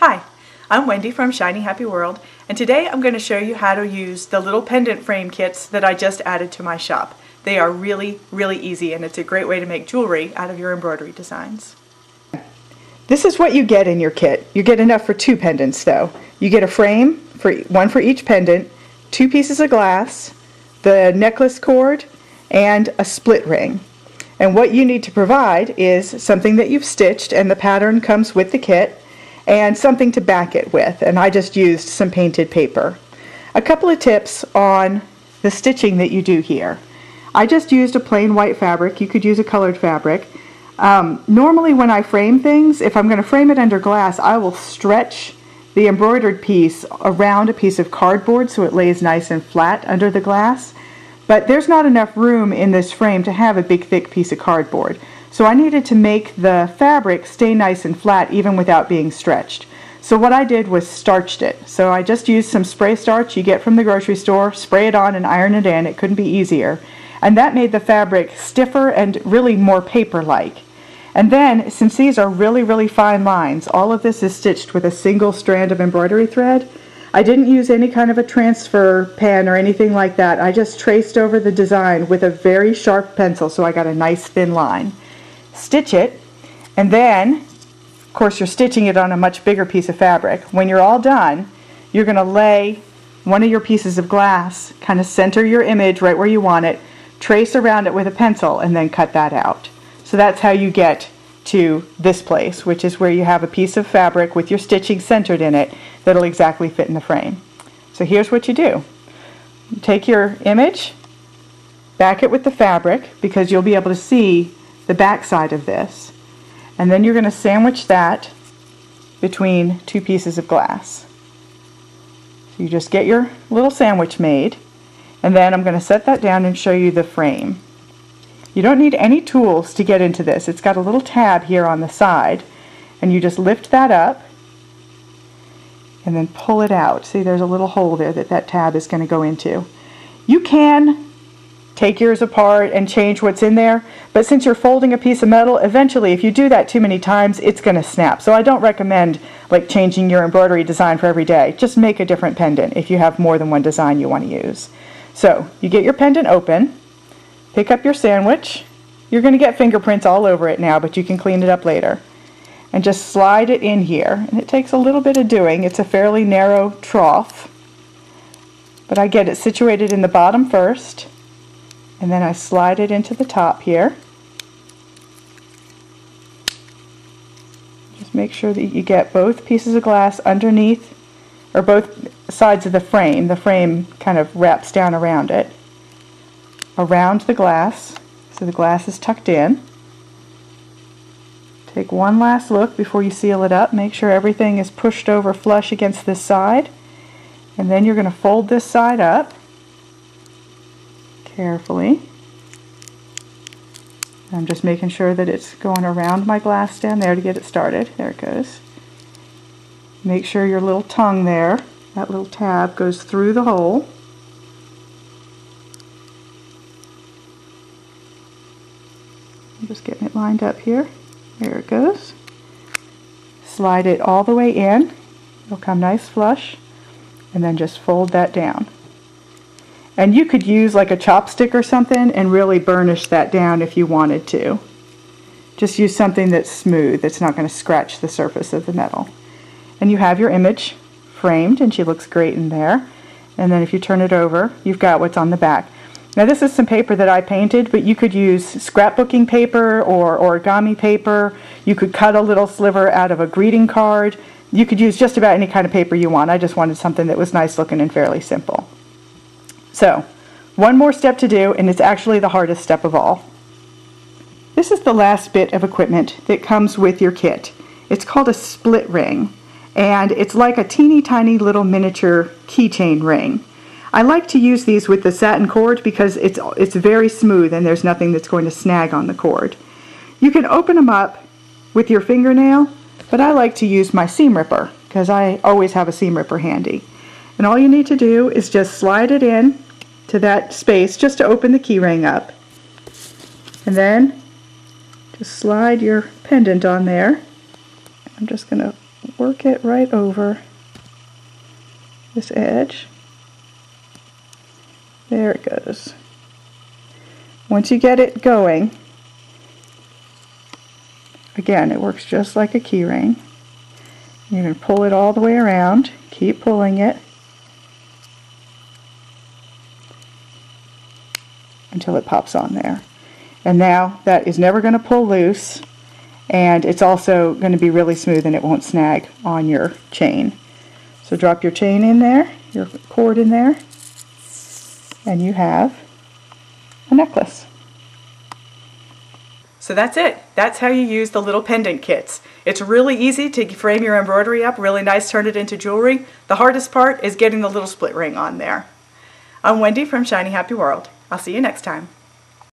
Hi, I'm Wendy from Shiny Happy World, and today I'm going to show you how to use the little pendant frame kits that I just added to my shop. They are really easy, and it's a great way to make jewelry out of your embroidery designs. This is what you get in your kit. You get enough for 2 pendants though. You get a frame, one for each pendant, 2 pieces of glass, the necklace cord, and a split ring. And what you need to provide is something that you've stitched, and the pattern comes with the kit, and something to back it with, and I just used some painted paper. A couple of tips on the stitching that you do here. I just used a plain white fabric. You could use a colored fabric. Normally when I frame things, if I'm going to frame it under glass, I will stretch the embroidered piece around a piece of cardboard so it lays nice and flat under the glass. But there's not enough room in this frame to have a big thick piece of cardboard. So I needed to make the fabric stay nice and flat even without being stretched. So what I did was starched it. So I just used some spray starch you get from the grocery store, spray it on and iron it in. It couldn't be easier. And that made the fabric stiffer and really more paper-like. And then, since these are really fine lines, all of this is stitched with a single strand of embroidery thread. I didn't use any kind of a transfer pen or anything like that. I just traced over the design with a very sharp pencil so I got a nice thin line. Stitch it, and then, of course, you're stitching it on a much bigger piece of fabric. When you're all done, you're going to lay one of your pieces of glass, kind of center your image right where you want it, trace around it with a pencil, and then cut that out. So that's how you get to this place, which is where you have a piece of fabric with your stitching centered in it that'll exactly fit in the frame. So here's what you do. You take your image, back it with the fabric, because you'll be able to see the back side of this, and then you're going to sandwich that between 2 pieces of glass. So you just get your little sandwich made, and then I'm going to set that down and show you the frame. You don't need any tools to get into this. It's got a little tab here on the side, and you just lift that up and then pull it out. See, there's a little hole there that tab is going to go into. You can take yours apart and change what's in there, but since you're folding a piece of metal, eventually if you do that too many times, it's going to snap. So I don't recommend like changing your embroidery design for every day. Just make a different pendant if you have more than one design you want to use. So you get your pendant open, pick up your sandwich. You're going to get fingerprints all over it now, but you can clean it up later. And just slide it in here. And it takes a little bit of doing. It's a fairly narrow trough, but I get it situated in the bottom first, and then I slide it into the top here. Just make sure that you get both pieces of glass underneath, or both sides of the frame. The frame kind of wraps down around it, around the glass, so the glass is tucked in. Take one last look before you seal it up. Make sure everything is pushed over flush against this side, and then you're going to fold this side up carefully. I'm just making sure that it's going around my glass down there to get it started. There it goes. Make sure your little tongue there, that little tab, goes through the hole. I'm just getting it lined up here. There it goes. Slide it all the way in. It'll come nice flush, and then just fold that down. And you could use like a chopstick or something and really burnish that down if you wanted to. Just use something that's smooth, that's not going to scratch the surface of the metal. And you have your image framed, and she looks great in there. And then if you turn it over, you've got what's on the back. Now this is some paper that I painted, but you could use scrapbooking paper or origami paper. You could cut a little sliver out of a greeting card. You could use just about any kind of paper you want. I just wanted something that was nice looking and fairly simple. So, one more step to do, and it's actually the hardest step of all. This is the last bit of equipment that comes with your kit. It's called a split ring, and it's like a teeny tiny little miniature keychain ring. I like to use these with the satin cord because it's very smooth and there's nothing that's going to snag on the cord. You can open them up with your fingernail, but I like to use my seam ripper because I always have a seam ripper handy. And all you need to do is just slide it in to that space just to open the key ring up. And then just slide your pendant on there. I'm just going to work it right over this edge. There it goes. Once you get it going, again, it works just like a key ring. You're going to pull it all the way around, keep pulling it until it pops on there. And now that is never going to pull loose, and it's also going to be really smooth and it won't snag on your chain. So drop your chain in there, your cord in there, and you have a necklace. So that's it. That's how you use the little pendant kits. It's really easy to frame your embroidery up, really nice, turn it into jewelry. The hardest part is getting the little split ring on there. I'm Wendy from Shiny Happy World. I'll see you next time.